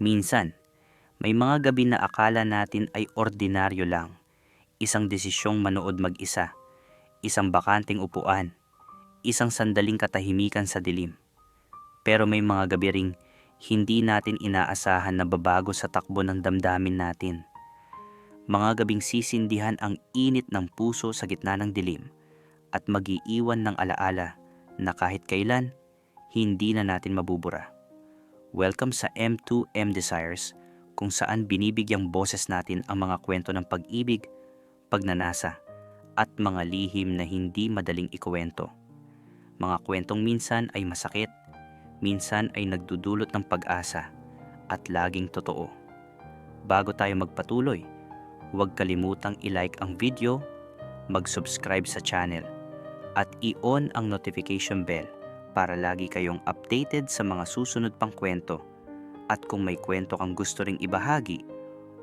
Minsan, may mga gabi na akala natin ay ordinaryo lang. Isang desisyong manood mag-isa, isang bakanting upuan, isang sandaling katahimikan sa dilim. Pero may mga gabi ring hindi natin inaasahan na babago sa takbo ng damdamin natin. Mga gabing sisindihan ang init ng puso sa gitna ng dilim at mag-iiwan ng alaala na kahit kailan, hindi na natin mabubura. Welcome sa M2M Desires, kung saan binibigyang boses natin ang mga kwento ng pag-ibig, pagnanasa, at mga lihim na hindi madaling ikuwento. Mga kwentong minsan ay masakit, minsan ay nagdudulot ng pag-asa, at laging totoo. Bago tayo magpatuloy, huwag kalimutang i-like ang video, mag-subscribe sa channel, at i-on ang notification bell para lagi kayong updated sa mga susunod pang kwento. At kung may kwento kang gusto ring ibahagi,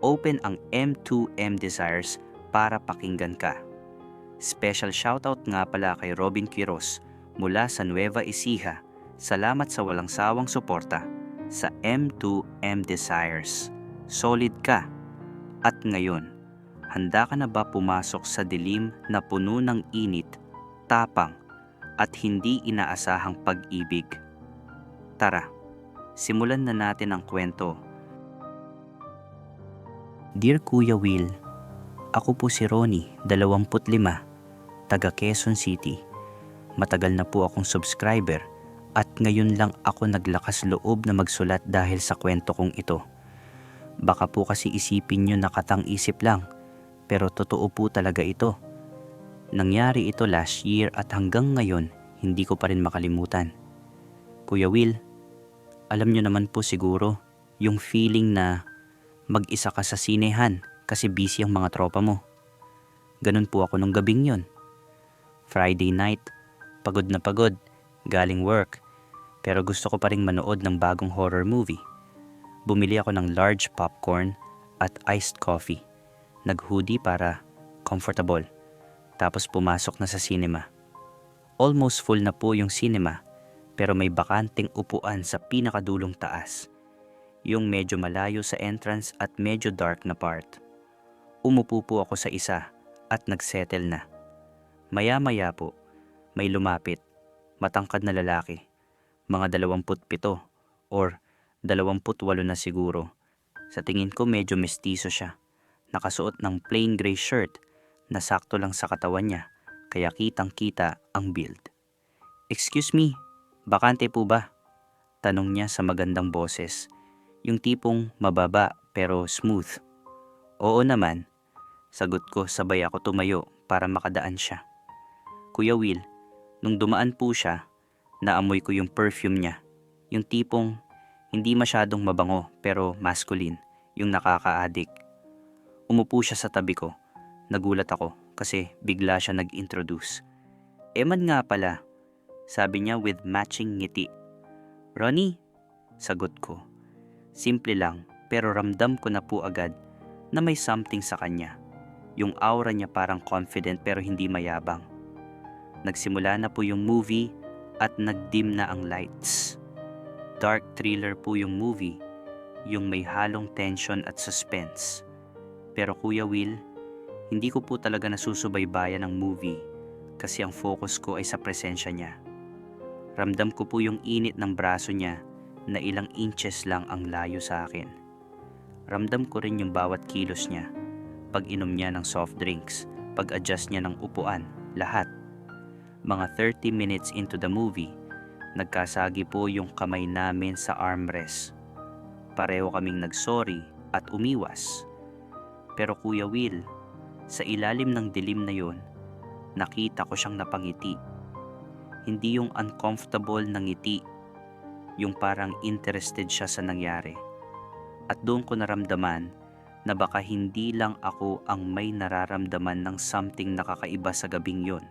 open ang M2M Desires para pakinggan ka. Special shoutout nga pala kay Robin Quiros mula sa Nueva Ecija. Salamat sa walang sawang suporta sa M2M Desires. Solid ka. At ngayon, handa ka na ba pumasok sa dilim na puno ng init, tapang, at hindi inaasahang pag-ibig? Tara, simulan na natin ang kwento. Dear Kuya Will, ako po si Ronnie, 25, taga Quezon City. Matagal na po akong subscriber at ngayon lang ako naglakas loob na magsulat dahil sa kwento kong ito. Baka po kasi isipin nyo na katang-isip lang, pero totoo po talaga ito. Nangyari ito last year at hanggang ngayon, hindi ko pa rin makalimutan. Kuya Will, alam nyo naman po siguro, yung feeling na mag-isa ka sa sinehan kasi busy ang mga tropa mo. Ganun po ako nung gabing yon. Friday night, pagod na pagod, galing work, pero gusto ko pa rin manood ng bagong horror movie. Bumili ako ng large popcorn at iced coffee. Nag-hoodie para comfortable. Tapos pumasok na sa cinema. Almost full na po yung cinema, pero may bakanting upuan sa pinakadulong taas. Yung medyo malayo sa entrance at medyo dark na part. Umupo po ako sa isa at nagsettle na. Maya-maya po, may lumapit, matangkad na lalaki, mga 27 or 28 na siguro. Sa tingin ko medyo mestizo siya. Nakasuot ng plain gray shirt na sakto lang sa katawan niya, kaya kitang-kita ang build. Excuse me, bakante po ba? Tanong niya sa magandang boses, yung tipong mababa pero smooth. Oo naman, sagot ko sabay ako tumayo para makadaan siya. Kuya Will, nung dumaan po siya, naamoy ko yung perfume niya. Yung tipong hindi masyadong mabango pero masculine, yung nakaka-addict. Umupo siya sa tabi ko. Nagulat ako kasi bigla siya nag-introduce. Eman nga pala, sabi niya with matching ngiti. Ronnie, sagot ko. Simple lang pero ramdam ko na po agad na may something sa kanya. Yung aura niya parang confident pero hindi mayabang. Nagsimula na po yung movie at nagdim na ang lights. Dark thriller po yung movie, yung may halong tension at suspense. Pero Kuya Will, hindi ko po talaga nasusubaybayan ang movie kasi ang focus ko ay sa presensya niya. Ramdam ko po yung init ng braso niya na ilang inches lang ang layo sa akin. Ramdam ko rin yung bawat kilos niya, pag-inom niya ng soft drinks, pag-adjust niya ng upuan, lahat. Mga 30 minutes into the movie, nagkasagi po yung kamay namin sa armrest. Pareho kaming nagsorry at umiwas. Pero Kuya Will, sa ilalim ng dilim na yon, nakita ko siyang napangiti. Hindi yung uncomfortable na ngiti, yung parang interested siya sa nangyari. At doon ko naramdaman na baka hindi lang ako ang may nararamdaman ng something nakakaiba sa gabing yon.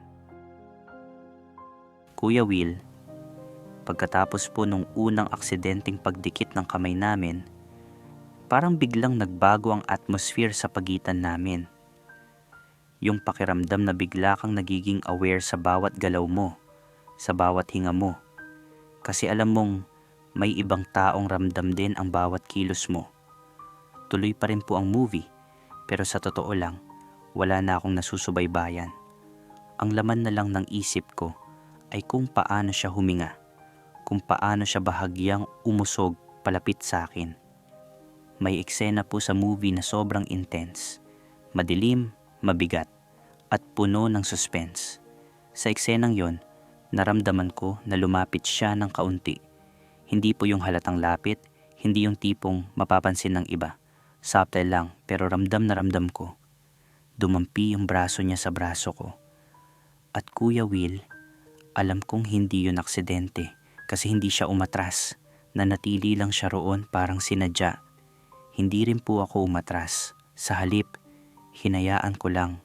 Kuya Will, pagkatapos po nung unang aksidenteng pagdikit ng kamay namin, parang biglang nagbago ang atmosphere sa pagitan namin. Yung pakiramdam na bigla kang nagiging aware sa bawat galaw mo, sa bawat hinga mo. Kasi alam mong may ibang taong ramdam din ang bawat kilos mo. Tuloy pa rin po ang movie, pero sa totoo lang, wala na akong nasusubaybayan. Ang laman na lang ng isip ko ay kung paano siya huminga, kung paano siya bahagyang umusog palapit sa akin. May eksena po sa movie na sobrang intense, madilim, mabigat, at puno ng suspense. Sa eksenang yon, naramdaman ko na lumapit siya ng kaunti. Hindi po yung halatang lapit, hindi yung tipong mapapansin ng iba. Subtle lang, pero ramdam na ramdam ko. Dumampi yung braso niya sa braso ko. At Kuya Will, alam kong hindi yun aksidente kasi hindi siya umatras. Nanatili lang siya roon parang sinadya. Hindi rin po ako umatras. Sa halip, hinayaan ko lang.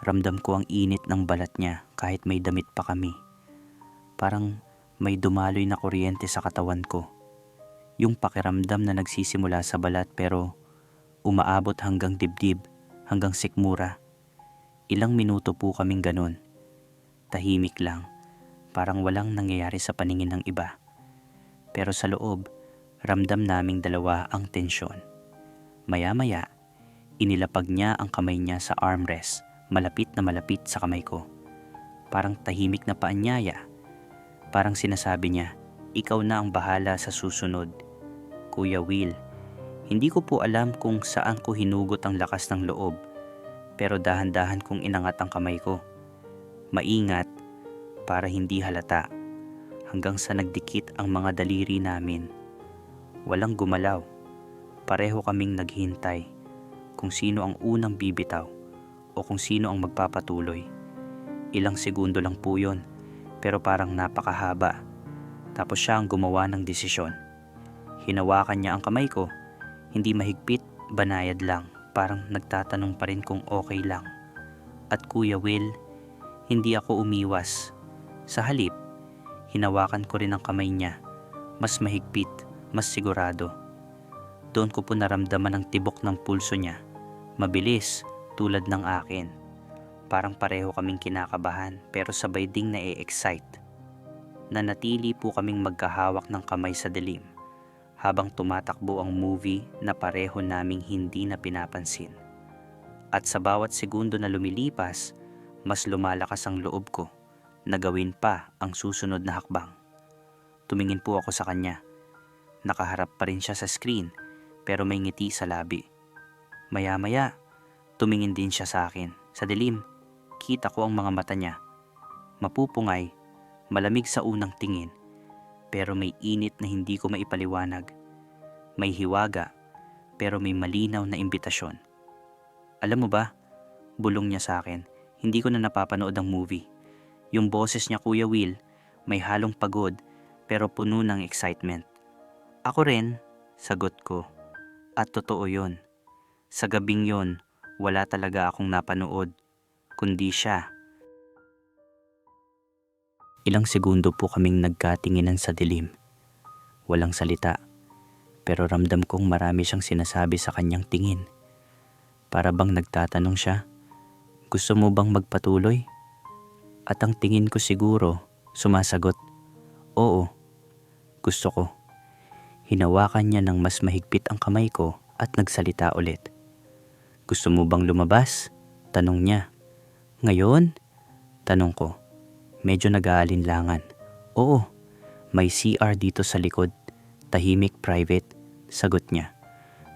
Ramdam ko ang init ng balat niya kahit may damit pa kami. Parang may dumaloy na kuryente sa katawan ko. Yung pakiramdam na nagsisimula sa balat pero umaabot hanggang dibdib, hanggang sikmura. Ilang minuto po kaming ganun. Tahimik lang, parang walang nangyayari sa paningin ng iba. Pero sa loob, ramdam naming dalawa ang tensyon. Maya-maya, inilapag niya ang kamay niya sa armrest, malapit na malapit sa kamay ko. Parang tahimik na paanyaya. Parang sinasabi niya, ikaw na ang bahala sa susunod. Kuya Will, hindi ko po alam kung saan ko hinugot ang lakas ng loob, pero dahan-dahan kong inangat ang kamay ko. Maingat, para hindi halata, hanggang sa nagdikit ang mga daliri namin. Walang gumalaw, pareho kaming naghintay kung sino ang unang bibitaw o kung sino ang magpapatuloy. Ilang segundo lang po yun, pero parang napakahaba. Tapos siya ang gumawa ng desisyon. Hinawakan niya ang kamay ko, hindi mahigpit, banayad lang, parang nagtatanong pa rin kung okay lang. At Kuya Will, hindi ako umiwas. Sa halip, hinawakan ko rin ang kamay niya, mas mahigpit, mas sigurado. Doon ko po naramdaman ang tibok ng pulso niya, mabilis tulad ng akin. Parang pareho kaming kinakabahan pero sabay ding na-excite. Nanatili po kaming magkahawak ng kamay sa dilim habang tumatakbo ang movie na pareho naming hindi na pinapansin. At sa bawat segundo na lumilipas, mas lumalakas ang loob ko na gawin pa ang susunod na hakbang. Tumingin po ako sa kanya. Nakaharap pa rin siya sa screen pero may ngiti sa labi. Maya-maya, tumingin din siya sa akin. Sa dilim, kita ko ang mga mata niya. Mapupungay, malamig sa unang tingin, pero may init na hindi ko maipaliwanag. May hiwaga, pero may malinaw na imbitasyon. Alam mo ba, bulong niya sa akin, hindi ko na napapanood ang movie. Yung boses niya, Kuya Will, may halong pagod, pero puno ng excitement. Ako rin, sagot ko. At totoo yun. Sa gabing yon, wala talaga akong napanood, kundi siya. Ilang segundo po kaming nagkatinginan sa dilim. Walang salita, pero ramdam kong marami siyang sinasabi sa kanyang tingin. Para bang nagtatanong siya, gusto mo bang magpatuloy? At ang tingin ko siguro, sumasagot, oo, gusto ko. Hinawakan niya ng mas mahigpit ang kamay ko at nagsalita ulit. Gusto mo bang lumabas? Tanong niya. Ngayon? Tanong ko. Medyo nag-aalinlangan. Oo, may CR dito sa likod. Tahimik, private. Sagot niya.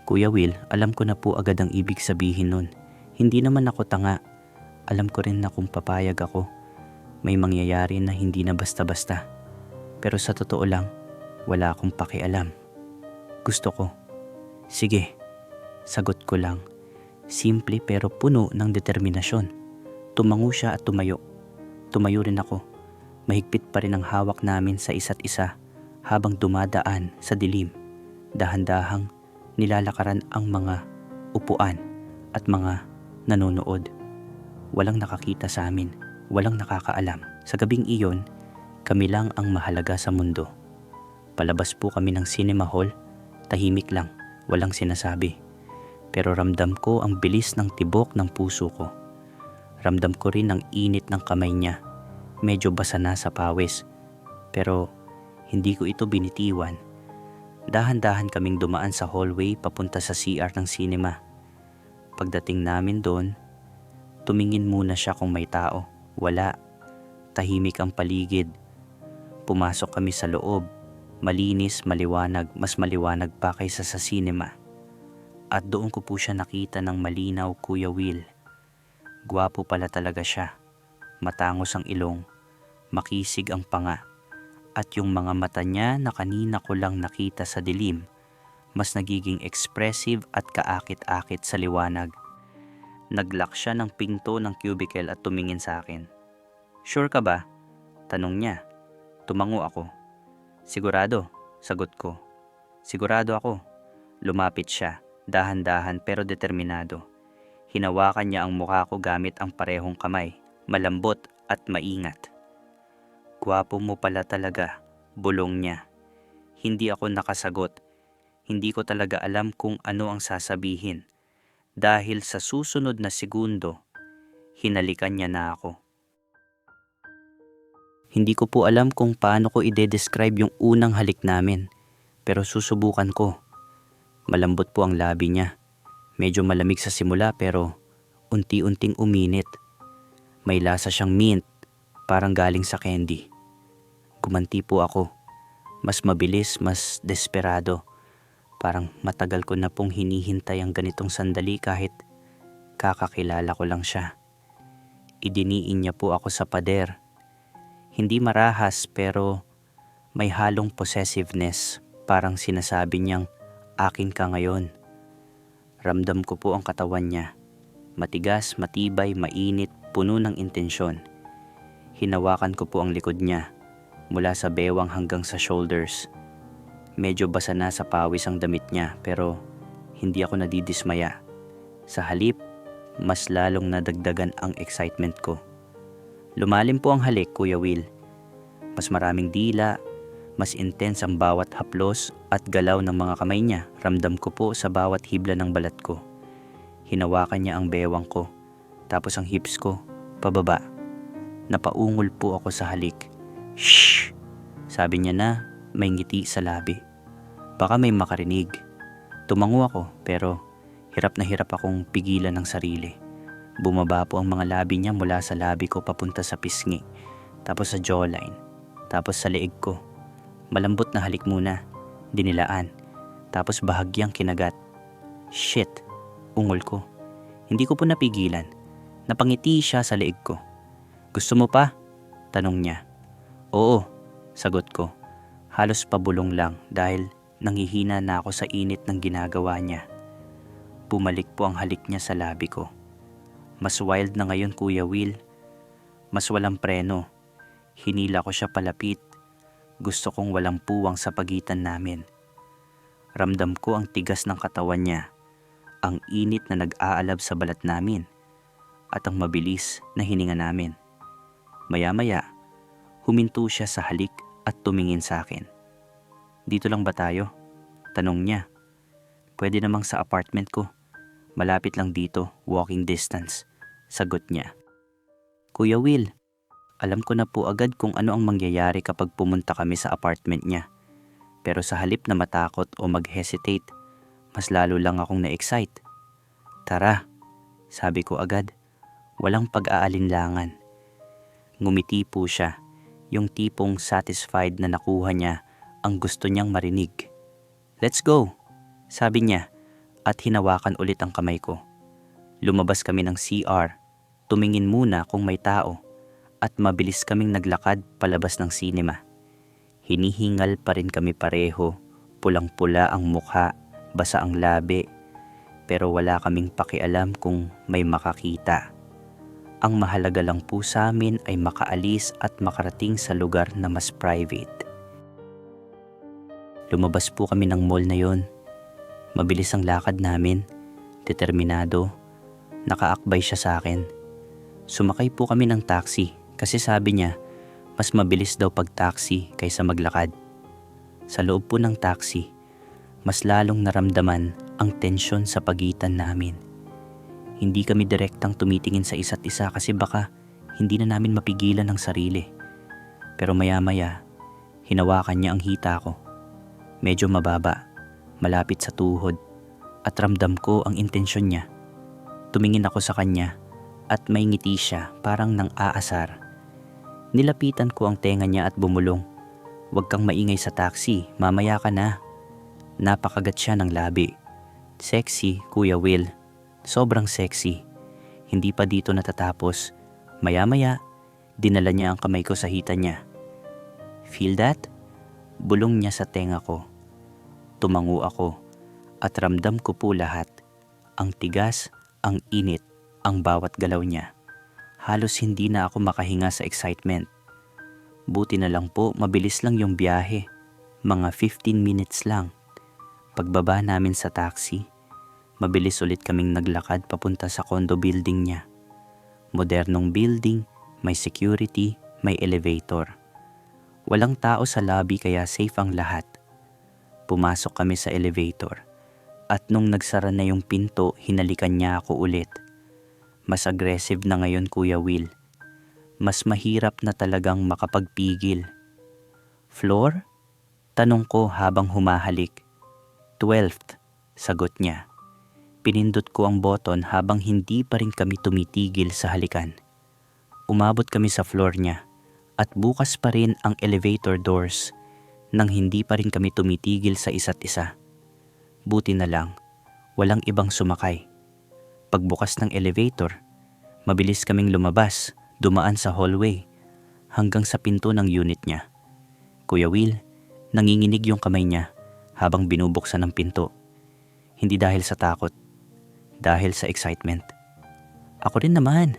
Kuya Will, alam ko na po agad ang ibig sabihin nun. Hindi naman ako tanga. Alam ko rin na kung papayag ako, may mangyayari na hindi na basta-basta. Pero sa totoo lang, wala akong pakialam. Gusto ko. Sige, sagot ko lang. Simple pero puno ng determinasyon. Tumango siya at tumayo. Tumayo rin ako. Mahigpit pa rin ang hawak namin sa isa't isa habang dumadaan sa dilim. Dahan-dahang nilalakaran ang mga upuan at mga nanonood. Walang nakakita sa amin, walang nakakaalam. Sa gabing iyon, kami lang ang mahalaga sa mundo. Palabas po kami ng cinema hall, tahimik lang, walang sinasabi. Pero ramdam ko ang bilis ng tibok ng puso ko. Ramdam ko rin ang init ng kamay niya. Medyo basa na sa pawis. Pero Hindi ko ito binitiwan. Dahan-dahan kaming dumaan sa hallway papunta sa CR ng cinema. Pagdating namin doon, tumingin muna siya kung may tao. Wala. Tahimik ang paligid. Pumasok kami sa loob. Malinis, maliwanag, mas maliwanag pa kaysa sa cinema. At doon ko po siya nakita ng malinaw, Kuya Will. Gwapo pala talaga siya. Matangos ang ilong, makisig ang panga. At yung mga mata niya na kanina ko lang nakita sa dilim, mas nagiging expressive at kaakit-akit sa liwanag. Naglock siya ng pinto ng cubicle at tumingin sa akin. "Sure ka ba?" Tanong niya. Tumango ako. "Sigurado," sagot ko. "Sigurado ako." Lumapit siya, dahan-dahan pero determinado. Hinawakan niya ang mukha ko gamit ang parehong kamay, malambot at maingat. "Gwapo mo pala talaga," bulong niya. Hindi ako nakasagot. Hindi ko talaga alam kung ano ang sasabihin. Dahil sa susunod na segundo, hinalikan niya na ako. Hindi ko po alam kung paano ko i-describe yung unang halik namin, pero susubukan ko. Malambot po ang labi niya. Medyo malamig sa simula pero unti-unting uminit. May lasa siyang mint, parang galing sa candy. Gumanti po ako. Mas mabilis, mas desperado. Parang matagal ko na pong hinihintay ang ganitong sandali kahit kakakilala ko lang siya. Idiniin niya po ako sa pader. Hindi marahas pero may halong possessiveness. Parang sinasabi niyang, "Akin ka ngayon." Ramdam ko po ang katawan niya. Matigas, matibay, mainit, puno ng intensyon. Hinawakan ko po ang likod niya. Mula sa bewang hanggang sa shoulders. Medyo basa na sa pawis ang damit niya pero hindi ako nadidismaya. Sa halip, mas lalong nadagdagan ang excitement ko. Lumalim po ang halik, Kuya Will. Mas maraming dila, mas intense ang bawat haplos at galaw ng mga kamay niya. Ramdam ko po sa bawat hibla ng balat ko. Hinawakan niya ang bewang ko, tapos ang hips ko, pababa. Napaungol po ako sa halik. "Shh!" Sabi niya na may ngiti sa labi. Baka may makarinig. Tumango ako pero hirap na hirap akong pigilan ng sarili. Bumaba po ang mga labi niya mula sa labi ko papunta sa pisngi, tapos sa jawline, tapos sa leeg ko. Malambot na halik muna, dinilaan, tapos bahagyang kinagat. "Shit!" Ungol ko. Hindi ko po napigilan. Napangiti siya sa leeg ko. "Gusto mo pa?" Tanong niya. "Oo," sagot ko. Halos pabulong lang dahil nanghihina na ako sa init ng ginagawa niya. Bumalik po ang halik niya sa labi ko. Mas wild na ngayon, Kuya Will. Mas walang preno. Hinila ko siya palapit. Gusto kong walang puwang sa pagitan namin. Ramdam ko ang tigas ng katawan niya, ang init na nag-aalab sa balat namin, at ang mabilis na hininga namin. Maya-maya, huminto siya sa halik at tumingin sa akin. "Dito lang ba tayo?" Tanong niya. "Pwede namang sa apartment ko. Malapit lang dito, walking distance." Sagot niya. Kuya Will, alam ko na po agad kung ano ang mangyayari kapag pumunta kami sa apartment niya. Pero sa halip na matakot o mag-hesitate, mas lalo lang akong na-excite. "Tara," sabi ko agad. Walang pag-aalinlangan. Ngumiti po siya, yung tipong satisfied na nakuha niya ang gusto niyang marinig. "Let's go," sabi niya at hinawakan ulit ang kamay ko. Lumabas kami ng CR, tumingin muna kung may tao at mabilis kaming naglakad palabas ng sinema. Hinihingal pa rin kami pareho, pulang-pula ang mukha, basa ang labi, pero wala kaming pakialam kung may makakita. Ang mahalaga lang po sa amin ay makaalis at makarating sa lugar na mas private. Lumabas po kami ng mall na yon. Mabilis ang lakad namin, determinado. Nakaakbay siya sa akin. Sumakay po kami ng taxi kasi sabi niya mas mabilis daw pag taxi kaysa maglakad. Sa loob po ng taxi, mas lalong naramdaman ang tensyon sa pagitan namin. Hindi kami direktang tumitingin sa isa't isa kasi baka hindi na namin mapigilan ang sarili. Pero maya-maya, Hinawakan niya ang hita ko. Medyo mababa, malapit sa tuhod, at ramdam ko ang intensyon niya. Tumingin ako sa kanya at may ngiti siya parang nang aasar. Nilapitan ko ang tenga niya at bumulong. "Huwag kang maingay sa taxi, mamaya ka na." Napakagat siya ng labi. "Sexy, Kuya Will. Sobrang sexy." Hindi pa dito natatapos. Maya-maya, dinala niya ang kamay ko sa hita niya. "Feel that?" Bulong niya sa tenga ko. Tumango ako at ramdam ko po lahat. Ang tigas, ang init, ang bawat galaw niya. Halos hindi na ako makahinga sa excitement. Buti na lang po mabilis lang yung biyahe. Mga 15 minutes lang. Pagbaba namin sa taxi, mabilis ulit kaming naglakad papunta sa condo building niya. Modernong building, may security, may elevator. Walang tao sa lobby kaya safe ang lahat. Pumasok kami sa elevator at nung nagsara na yung pinto, hinalikan niya ako ulit. Mas aggressive na ngayon, Kuya Will. Mas mahirap na talagang makapagpigil. "Floor?" Tanong ko habang humahalik. 12th, sagot niya. Pinindot ko ang button habang hindi pa rin kami tumitigil sa halikan. Umabot kami sa floor niya at bukas pa rin ang elevator doors nang hindi pa rin kami tumitigil sa isa't isa. Buti na lang, walang ibang sumakay. Pagbukas ng elevator, mabilis kaming lumabas, dumaan sa hallway, hanggang sa pinto ng unit niya. Kuya Will, nanginginig yung kamay niya habang binubuksan ang pinto. Hindi dahil sa takot, dahil sa excitement. Ako rin naman.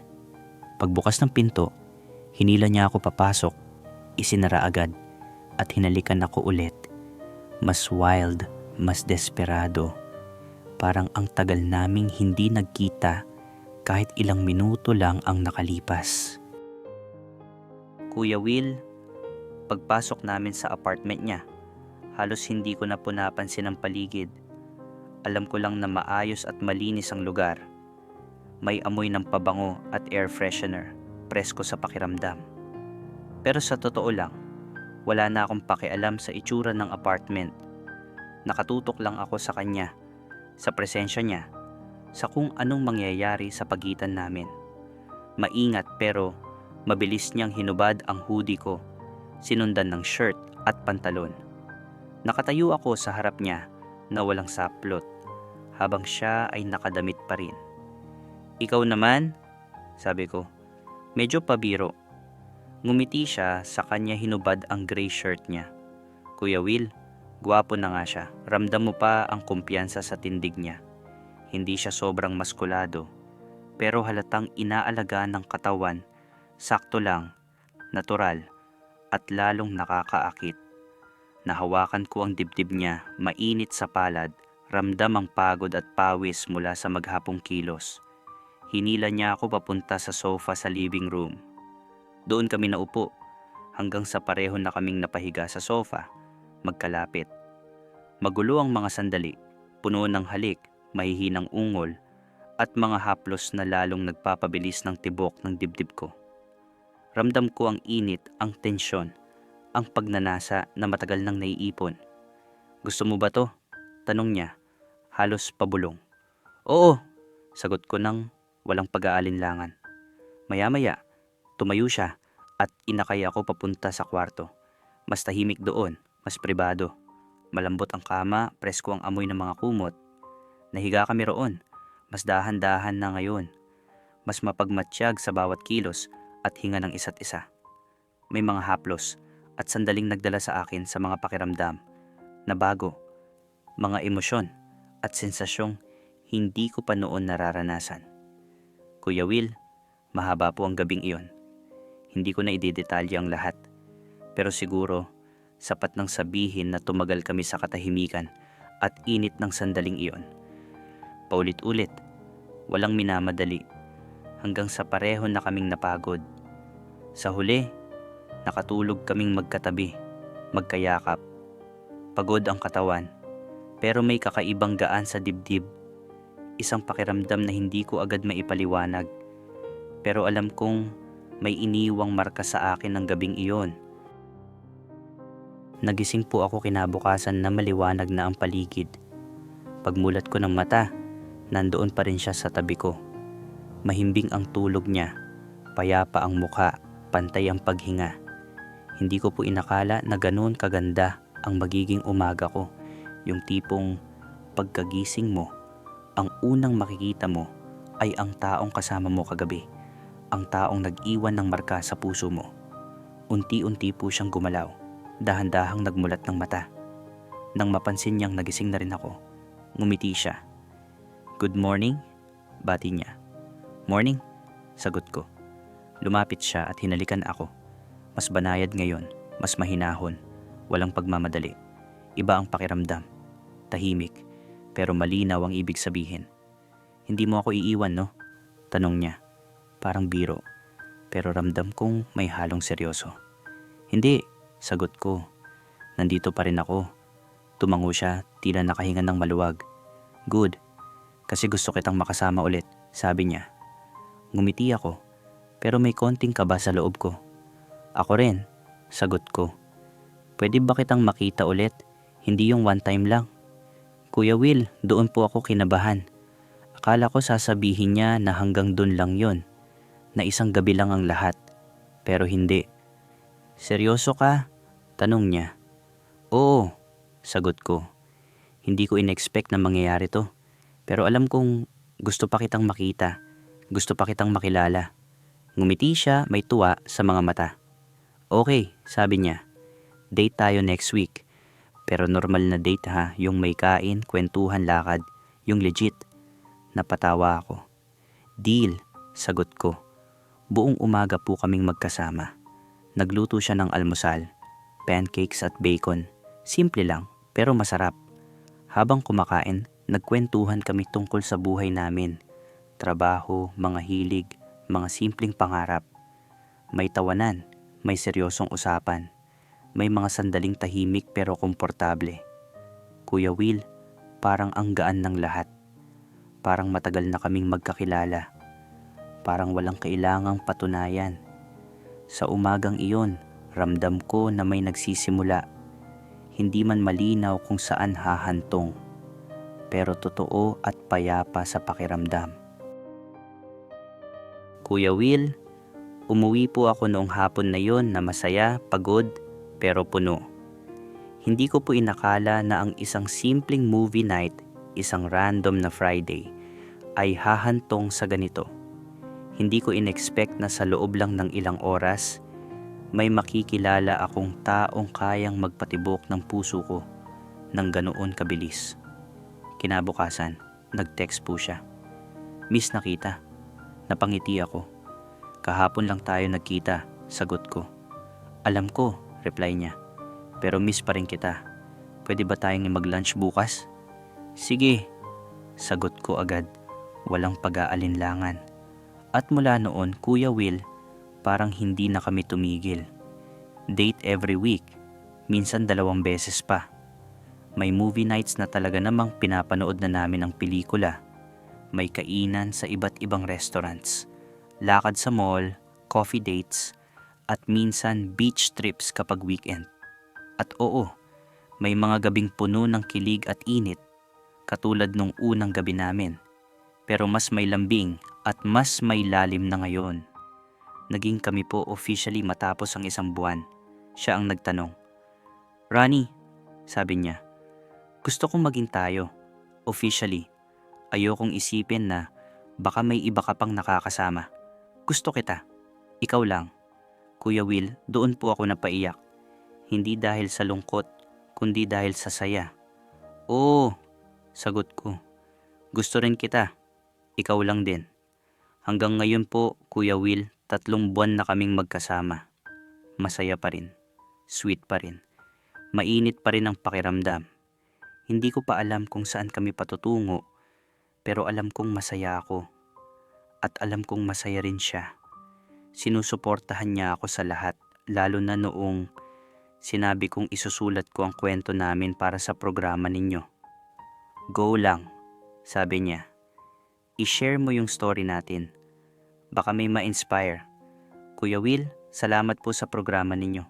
Pagbukas ng pinto, hinila niya ako papasok, isinara agad, at hinalikan ako ulit. Mas wild, mas desperado. Parang ang tagal naming hindi nagkita kahit ilang minuto lang ang nakalipas. Kuya Will, pagpasok namin sa apartment niya, halos hindi ko na po napansin ang paligid. Alam ko lang na maayos at malinis ang lugar. May amoy ng pabango at air freshener, presko sa pakiramdam. Pero sa totoo lang, wala na akong pakialam sa itsura ng apartment. Nakatutok lang ako sa kanya, sa presensya niya, sa kung anong mangyayari sa pagitan namin. Maingat pero mabilis niyang hinubad ang hoodie ko, sinundan ng shirt at pantalon. Nakatayo ako sa harap niya na walang saplot, habang siya ay nakadamit pa rin. "Ikaw naman?" sabi ko. Medyo pabiro. Ngumiti siya, sa kanya hinubad ang gray shirt niya. "Kuya Will, gwapo na nga siya. Ramdam mo pa ang kumpiyansa sa tindig niya. Hindi siya sobrang maskulado, pero halatang inaalagaan ng katawan, sakto lang, natural, at lalong nakakaakit." Nahawakan ko ang dibdib niya, mainit sa palad, ramdam ang pagod at pawis mula sa maghapong kilos. Hinila niya ako papunta sa sofa sa living room. Doon kami naupo, hanggang sa pareho na kaming napahiga sa sofa, magkalapit. Magulo ang mga sandali, puno ng halik, mahihinang ungol, at mga haplos na lalong nagpapabilis ng tibok ng dibdib ko. Ramdam ko ang init, ang tensyon, ang pagnanasa na matagal nang naiipon. "Gusto mo ba to?" tanong niya, halos pabulong. "Oo," sagot ko nang walang pag-aalinlangan. Maya-maya, tumayo siya at inakay ako papunta sa kwarto. Mas tahimik doon, mas pribado. Malambot ang kama, presko ang amoy ng mga kumot. Nahiga kami roon, mas dahan-dahan na ngayon. Mas mapagmatsyag sa bawat kilos at hinga ng isa't isa. May mga haplos at sandaling nagdala sa akin sa mga pakiramdam na bago, mga emosyon at sensasyong hindi ko pa noon nararanasan. Kuya Will, mahaba po ang gabing iyon. Hindi ko na idedetalye ang lahat, pero siguro sapat nang sabihin na tumagal kami sa katahimikan at init ng sandaling iyon. Paulit-ulit, walang minamadali, hanggang sa pareho na kaming napagod. Sa huli, nakatulog kaming magkatabi, magkayakap. Pagod ang katawan, pero may kakaibang gaan sa dibdib. Isang pakiramdam na hindi ko agad maipaliwanag, pero alam kong may iniwang marka sa akin ng gabing iyon. Nagising po ako kinabukasan na maliwanag na ang paligid. Pagmulat ko ng mata, nandoon pa rin siya sa tabi ko. Mahimbing ang tulog niya, payapa ang mukha, pantay ang paghinga. Hindi ko po inakala na ganoon kaganda ang magiging umaga ko. Yung tipong pagkagising mo, ang unang makikita mo ay ang taong kasama mo kagabi. Ang taong nag-iwan ng marka sa puso mo. Unti-unti po siyang gumalaw, dahan-dahang nagmulat ng mata. Nang mapansin niyang nagising na rin ako, ngumiti siya. "Good morning," bati niya. "Morning," sagot ko. Lumapit siya at hinalikan ako. Mas banayad ngayon, mas mahinahon, walang pagmamadali. Iba ang pakiramdam. Tahimik, pero malinaw ang ibig sabihin. "Hindi mo ako iiwan, no?" Tanong niya. Parang biro, pero ramdam kong may halong seryoso. "Hindi," sagot ko. "Nandito pa rin ako." Tumango siya, tila nakahinga ng maluwag. "Good, kasi gusto kitang makasama ulit," sabi niya. Ngumiti ako, pero may konting kaba sa loob ko. "Ako rin," sagot ko. "Pwede ba kitang makita ulit? Hindi yung one time lang." "Kuya Will," doon po ako kinabahan. Akala ko sasabihin niya na hanggang doon lang yon, na isang gabi lang ang lahat. Pero hindi. "Seryoso ka?" tanong niya. "Oo," sagot ko. Hindi ko in-expect na mangyayari to. Pero alam kong gusto pa kitang makita. Gusto pa kitang makilala. Ngumiti siya, may tuwa sa mga mata. "Okay," sabi niya. "Date tayo next week. Pero normal na date ha, yung may kain, kwentuhan, lakad. Yung legit." Napatawa ako. "Deal," sagot ko. Buong umaga po kaming magkasama. Nagluto siya ng almusal, pancakes at bacon. Simple lang, pero masarap. Habang kumakain, nagkwentuhan kami tungkol sa buhay namin. Trabaho, mga hilig, mga simpleng pangarap. May tawanan, may seryosong usapan. May mga sandaling tahimik pero komportable. Kuya Will, parang ang gaan ng lahat. Parang matagal na kaming magkakilala. Parang walang kailangang patunayan. Sa umagang iyon, ramdam ko na may nagsisimula. Hindi man malinaw kung saan hahantong, pero totoo at payapa sa pakiramdam. Kuya Will, umuwi po ako noong hapon na yon na masaya, pagod, pero puno. Hindi ko po inakala na ang isang simpleng movie night, isang random na Friday, ay hahantong sa ganito. Hindi ko in-expect na sa loob lang ng ilang oras, may makikilala akong taong kayang magpatibok ng puso ko ng ganoon kabilis. Kinabukasan, nag-text po siya. "Miss na kita." Napangiti ako. "Kahapon lang tayo nagkita," sagot ko. "Alam ko," reply niya. "Pero miss pa rin kita. Pwede ba tayong mag-lunch bukas?" "Sige," sagot ko agad. Walang pag-aalinlangan. At mula noon, Kuya Will, parang hindi na kami tumigil. Date every week, minsan 2 beses pa. May movie nights na talaga namang pinapanood na namin ang pelikula. May kainan sa iba't ibang restaurants, lakad sa mall, coffee dates, at minsan beach trips kapag weekend. At oo, may mga gabing puno ng kilig at init, katulad nung unang gabi namin. Pero mas may lambing at mas may lalim na ngayon. Naging kami po officially matapos ang 1 buwan. Siya ang nagtanong. "Ronnie," sabi niya, "gusto kong maging tayo. Officially. Ayokong isipin na baka may iba ka pang nakakasama. Gusto kita. Ikaw lang." Kuya Will, doon po ako napaiyak. Hindi dahil sa lungkot, kundi dahil sa saya. "Oo," sagot ko. "Gusto rin kita. Ikaw lang din." Hanggang ngayon po, Kuya Will, 3 buwan na kaming magkasama. Masaya pa rin. Sweet pa rin. Mainit pa rin ang pakiramdam. Hindi ko pa alam kung saan kami patutungo, pero alam kong masaya ako. At alam kong masaya rin siya. Sinusuportahan niya ako sa lahat, lalo na noong sinabi kong isusulat ko ang kwento namin para sa programa ninyo. "Go lang," sabi niya. "I-share mo yung story natin. Baka may ma-inspire." "Kuya Will, salamat po sa programa ninyo.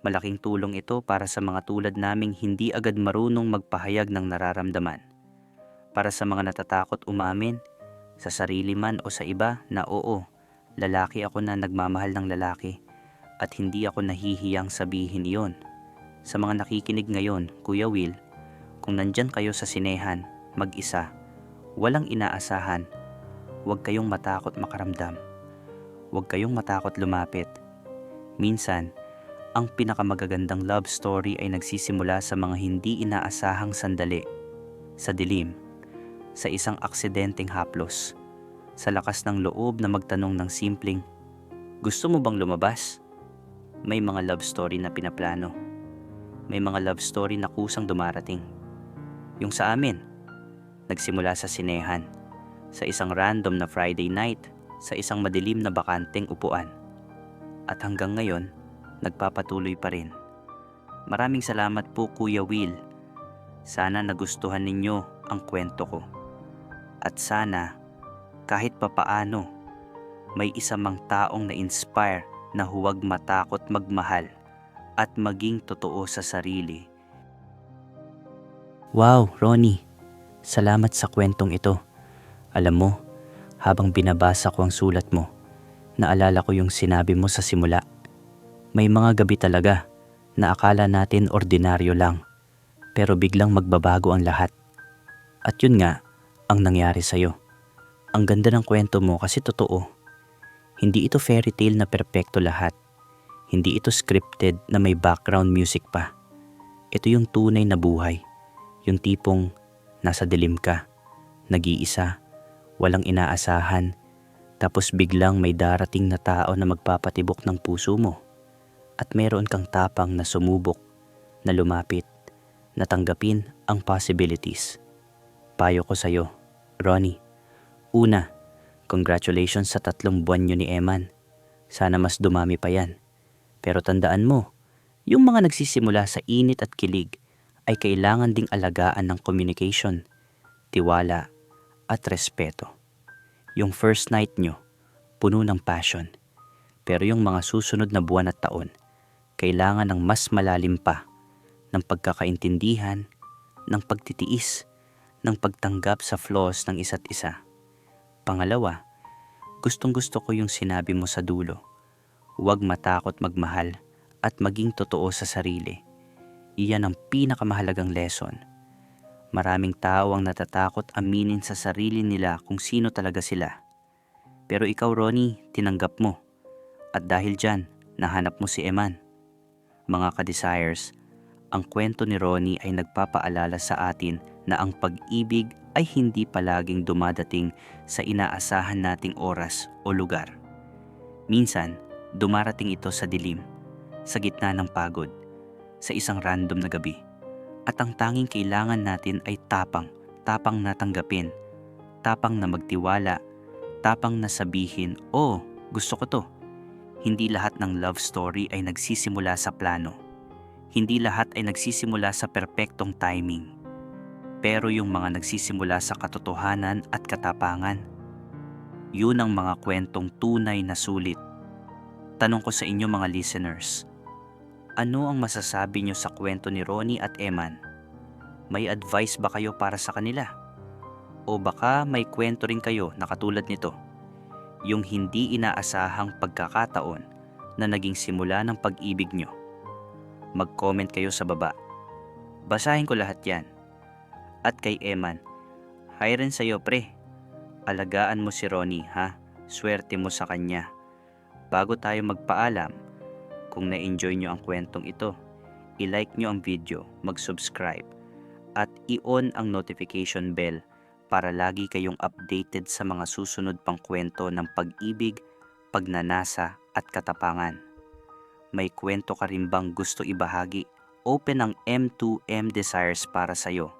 Malaking tulong ito para sa mga tulad naming hindi agad marunong magpahayag ng nararamdaman. Para sa mga natatakot umamin, sa sarili man o sa iba na oo, lalaki ako na nagmamahal ng lalaki at hindi ako nahihiyang sabihin iyon. Sa mga nakikinig ngayon, Kuya Will, kung nandyan kayo sa sinehan, mag-isa, walang inaasahan, huwag kayong matakot makaramdam. Huwag kayong matakot lumapit. Minsan, ang pinakamagagandang love story ay nagsisimula sa mga hindi inaasahang sandali, sa dilim, sa isang aksidenteng haplos, sa lakas ng loob na magtanong ng simpleng, gusto mo bang lumabas? May mga love story na pinaplano. May mga love story na kusang dumarating. Yung sa amin, nagsimula sa sinehan, sa isang random na Friday night, sa isang madilim na bakanteng upuan. At hanggang ngayon, nagpapatuloy pa rin. Maraming salamat po Kuya Will. Sana nagustuhan ninyo ang kwento ko. At sana, kahit papaano, may isa mang taong na-inspire na huwag matakot magmahal at maging totoo sa sarili. Wow, Ronnie. Salamat sa kwentong ito. Alam mo, habang binabasa ko ang sulat mo, naalala ko yung sinabi mo sa simula. May mga gabi talaga na akala natin ordinaryo lang, pero biglang magbabago ang lahat. At yun nga ang nangyari sa'yo. Ang ganda ng kwento mo kasi totoo. Hindi ito fairy tale na perpekto lahat. Hindi ito scripted na may background music pa. Ito yung tunay na buhay. Yung tipong nasa dilim ka, nag-iisa, walang inaasahan, tapos biglang may darating na tao na magpapatibok ng puso mo. At meron kang tapang na sumubok, na lumapit, na tanggapin ang possibilities. Payo ko sa'yo, Ronnie. Una, congratulations sa 3 buwan nyo ni Eman. Sana mas dumami pa yan. Pero tandaan mo, yung mga nagsisimula sa init at kilig ay kailangan ding alagaan ng communication, tiwala at respeto. Yung first night nyo, puno ng passion. Pero yung mga susunod na buwan at taon, kailangan ng mas malalim pa, ng pagkakaintindihan, ng pagtitiis, ng pagtanggap sa flaws ng isa't isa. Pangalawa, gustong-gusto ko yung sinabi mo sa dulo. Huwag matakot magmahal at maging totoo sa sarili. Iyan ang pinakamahalagang lesson. Maraming tao ang natatakot aminin sa sarili nila kung sino talaga sila. Pero ikaw, Ronnie, tinanggap mo. At dahil dyan, nahanap mo si Eman. Mga ka-desires, ang kwento ni Ronnie ay nagpapaalala sa atin na ang pag-ibig ay hindi palaging dumadating sa inaasahan nating oras o lugar. Minsan, dumarating ito sa dilim, sa gitna ng pagod, sa isang random na gabi. At ang tanging kailangan natin ay tapang na tanggapin, tapang na magtiwala, tapang na sabihin, "Oh, gusto ko to." Hindi lahat ng love story ay nagsisimula sa plano. Hindi lahat ay nagsisimula sa perpektong timing. Pero yung mga nagsisimula sa katotohanan at katapangan, yun ang mga kwentong tunay na sulit. Tanong ko sa inyo mga listeners, ano ang masasabi nyo sa kwento ni Ronnie at Eman? May advice ba kayo para sa kanila? O baka may kwento rin kayo na katulad nito? Yung hindi inaasahang pagkakataon na naging simula ng pag-ibig nyo. Mag-comment kayo sa baba. Basahin ko lahat yan. At kay Eman, hi rin sa'yo pre. Alagaan mo si Ronnie ha. Swerte mo sa kanya. Bago tayo magpaalam, kung na-enjoy nyo ang kwentong ito, i-like nyo ang video, mag-subscribe, at i-on ang notification bell para lagi kayong updated sa mga susunod pang kwento ng pag-ibig, pagnanasa at katapangan. May kwento ka rin bang gusto ibahagi? Open ang M2M Desires para sa'yo.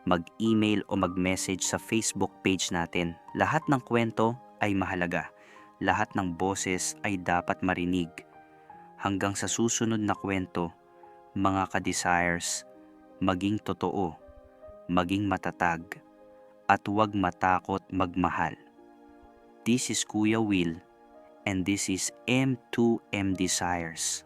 Mag-email o mag-message sa Facebook page natin. Lahat ng kwento ay mahalaga. Lahat ng boses ay dapat marinig. Hanggang sa susunod na kwento, mga ka-desires, maging totoo, maging matatag, at huwag matakot magmahal. This is Kuya Will, and this is M2M Desires.